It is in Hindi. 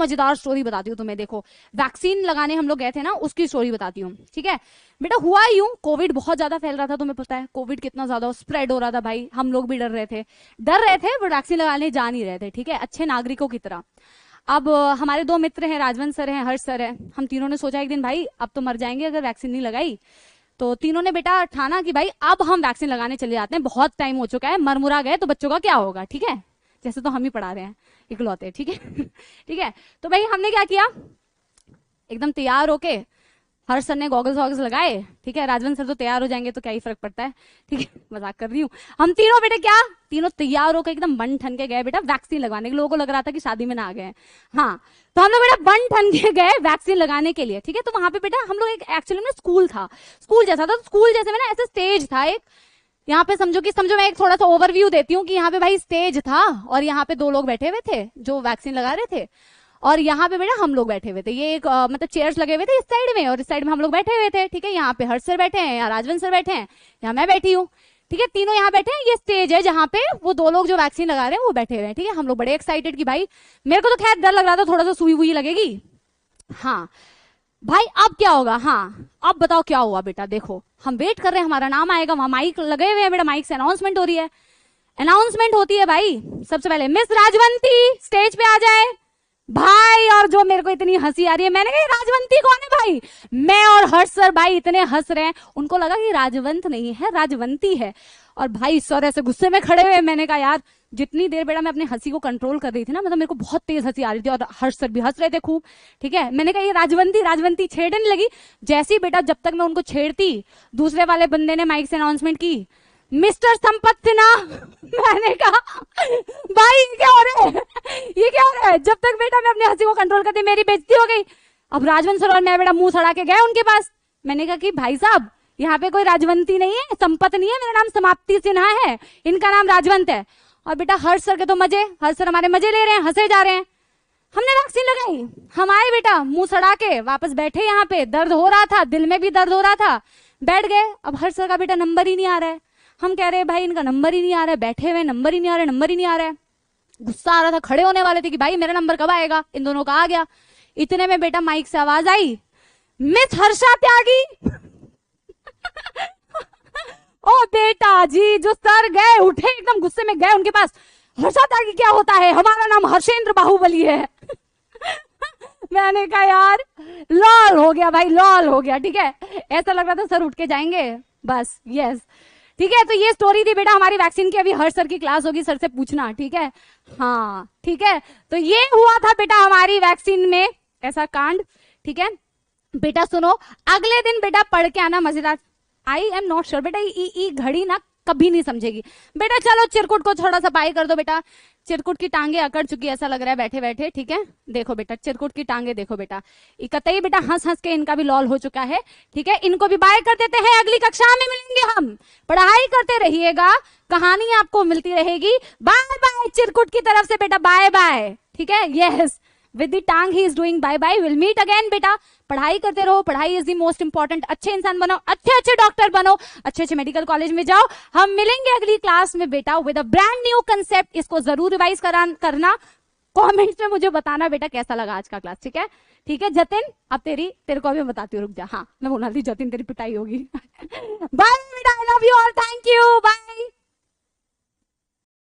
मजेदार स्टोरी बताती हूँ तुम्हें। देखो, वैक्सीन लगाने हम लोग गए थे ना, उसकी स्टोरी बताती हूँ, ठीक है बेटा। हुआ यूं, कोविड बहुत ज्यादा फैल रहा था, तुम्हें पता है कोविड कितना ज्यादा स्प्रेड हो रहा था भाई। हम लोग भी डर रहे थे बट वैक्सीन लगाने जा नहीं रहे थे, ठीक है, अच्छे नागरिकों की तरह। अब हमारे दो मित्र हैं, राजवंत सर हैं, हर्ष सर है। हम तीनों ने सोचा एक दिन भाई अब तो मर जाएंगे अगर वैक्सीन नहीं लगाई। तो तीनों ने बेटा ठाना कि भाई अब हम वैक्सीन लगाने चले जाते हैं, बहुत टाइम हो चुका है, मरमुरा गए तो बच्चों का क्या होगा, ठीक है, जैसे तो हम ही पढ़ा रहे हैं इकलौते, ठीक है ठीक है। तो भाई हमने क्या किया, एकदम तैयार होके, हर्ष सर ने गॉगल्स वॉगल्स लगाए, ठीक है, राजवंत सर तो तैयार हो जाएंगे तो क्या ही फर्क पड़ता है, ठीक है, मजाक कर रही हूँ। हम तीनों बेटे क्या, तीनों तैयार होकर एकदम बन ठन के गए बेटा वैक्सीन लगवाने के। लोगों को लग रहा था कि शादी में ना आ गए। हाँ, तो हम लोग बेटा बन ठन के गए वैक्सीन लगाने के लिए, ठीक है। तो वहां पे बेटा हम लोग एक एक्चुअली में स्कूल था, स्कूल जैसा था, स्कूल जैसे में ना ऐसे स्टेज था एक, यहाँ पे समझो मैं एक थोड़ा सा ओवरव्यू देती हूँ कि यहाँ पे भाई स्टेज था और यहाँ पे दो लोग बैठे हुए थे जो वैक्सीन लगा रहे थे, और यहाँ पे बेटा हम लोग बैठे हुए थे। ये एक मतलब चेयर्स लगे हुए थे इस साइड में और इस साइड में हम लोग बैठे हुए थे, ठीक है। यहाँ पे हर्ष सर बैठे हैं, यहाँ राजवंत सर बैठे हैं, यहाँ मैं बैठी हूँ, ठीक है, तीनों यहाँ बैठे हैं। ये स्टेज है जहाँ पे वो दो लोग जो वैक्सीन लगा रहे हैं वो बैठे हुए हैं, ठीक है। हम लोग बड़े एक्साइटेड कि भाई, मेरे को तो खैर डर लग रहा था थोड़ा सा, सुई वुई लगेगी। हाँ भाई अब क्या होगा, हाँ अब बताओ क्या हुआ बेटा। देखो हम वेट कर रहे हैं, हमारा नाम आएगा, वहां माइक लगे हुए हैं बेटा, माइक से अनाउंसमेंट हो रही है। अनाउंसमेंट होती है भाई, सबसे पहले मिस राजवंती स्टेज पे आ जाए भाई। और जो मेरे को इतनी हंसी आ रही है, मैंने कहा राजवंती कौन है भाई। मैं और हर्ष सर भाई इतने हंस रहे हैं, उनको लगा कि राजवंत नहीं है राजवंती है। और भाई सर ऐसे गुस्से में खड़े हुए। मैंने कहा यार, जितनी देर बेटा मैं अपनी हंसी को कंट्रोल कर रही थी ना, मतलब मेरे को बहुत तेज हंसी आ रही थी और हर्ष सर भी हंस रहे थे खूब, ठीक है। मैंने कहा ये राजवंती राजवंती छेड़ने लगी। जैसी बेटा जब तक मैं उनको छेड़ती, दूसरे वाले बंदे ने माइक से अनाउंसमेंट की, मिस्टर संपत सिन्हा। मैंने कहा भाई ये क्या हो रहा है, ये क्या हो रहा है। जब तक बेटा मैं अपनी हंसी को कंट्रोल करती, मेरी बेइज्जती हो गई। अब राजवंत सर और मैं बेटा मुंह सड़ा के गए उनके पास। मैंने कहा कि भाई साहब यहाँ पे कोई राजवंती नहीं है, संपत नहीं है, मेरा नाम समाप्ति सिन्हा है, इनका नाम राजवंत है। और बेटा हर्ष सर के तो मजे, हर्ष सर हमारे मजे ले रहे हैं, हंसे जा रहे हैं। हमने वैक्सीन लगाई, हम आए बेटा मुंह सड़ा के वापस बैठे यहाँ पे, दर्द हो रहा था, दिल में भी दर्द हो रहा था, बैठ गए। अब हर्ष सर का बेटा नंबर ही नहीं आ रहा है। हम कह रहे हैं भाई इनका नंबर ही नहीं आ रहा है, बैठे हुए नंबर ही नहीं आ रहा है, नंबर ही नहीं आ रहा है। गुस्सा आ रहा था, खड़े होने वाले थे कि भाई मेरा नंबर कब आएगा। इन दोनों का आ गया। इतने में बेटा माइक से आवाज आई, मिस हर्षा त्यागी। ओ बेटा जी, जो सर गए उठे एकदम गुस्से में गए उनके पास, हर्षा त्यागी क्या होता है, हमारा नाम हर्षेंद्र बाहुबली है। मैंने कहा यार लॉल हो गया भाई, लॉल हो गया, ठीक है। ऐसा लग रहा था सर उठ के जाएंगे बस, यस, ठीक है। तो ये स्टोरी थी बेटा हमारी वैक्सीन की। अभी हर्ष सर की क्लास होगी, सर से पूछना, ठीक है, हाँ ठीक है। तो ये हुआ था बेटा हमारी वैक्सीन में ऐसा कांड, ठीक है। बेटा सुनो, अगले दिन बेटा पढ़ के आना मजेदार। आई एम नॉट श्योर बेटा, ई घड़ी ना कभी नहीं समझेगी बेटा। चलो चिरकुट को थोड़ा सा बाय कर दो बेटा, चिरकुट की टांगे अकड़ चुकी ऐसा लग रहा है बैठे बैठे, ठीक है। देखो बेटा चिरकुट की टांगे देखो बेटा, इकतई बेटा हंस हंस के इनका भी लॉल हो चुका है, ठीक है। इनको भी बाय कर देते हैं, अगली कक्षा में मिलेंगे हम, पढ़ाई करते रहिएगा, कहानी आपको मिलती रहेगी। बाय बाय चिरकुट की तरफ से बेटा, बाय बाय, ठीक है, yes. With the tongue he is doing bye bye. We'll meet again बेटा। पढ़ाई करते रहो, पढ़ाई इज द मोस्ट इंपॉर्टेंट। अच्छे इंसान बनो, अच्छे अच्छे डॉक्टर बनो, अच्छे अच्छे मेडिकल कॉलेज में जाओ। हम मिलेंगे अगली क्लास में बेटा with a brand new concept. इसको जरूर रिवाइज करना, कमेंट्स में मुझे बताना बेटा कैसा लगा आज का क्लास, ठीक है। ठीक है जतिन, अब तेरे को अभी बताती हूँ, रुक जा। हाँ मैं बोला थी जतिन तेरी पिटाई होगी। बाय बेटा, I love you all, thank you, bye.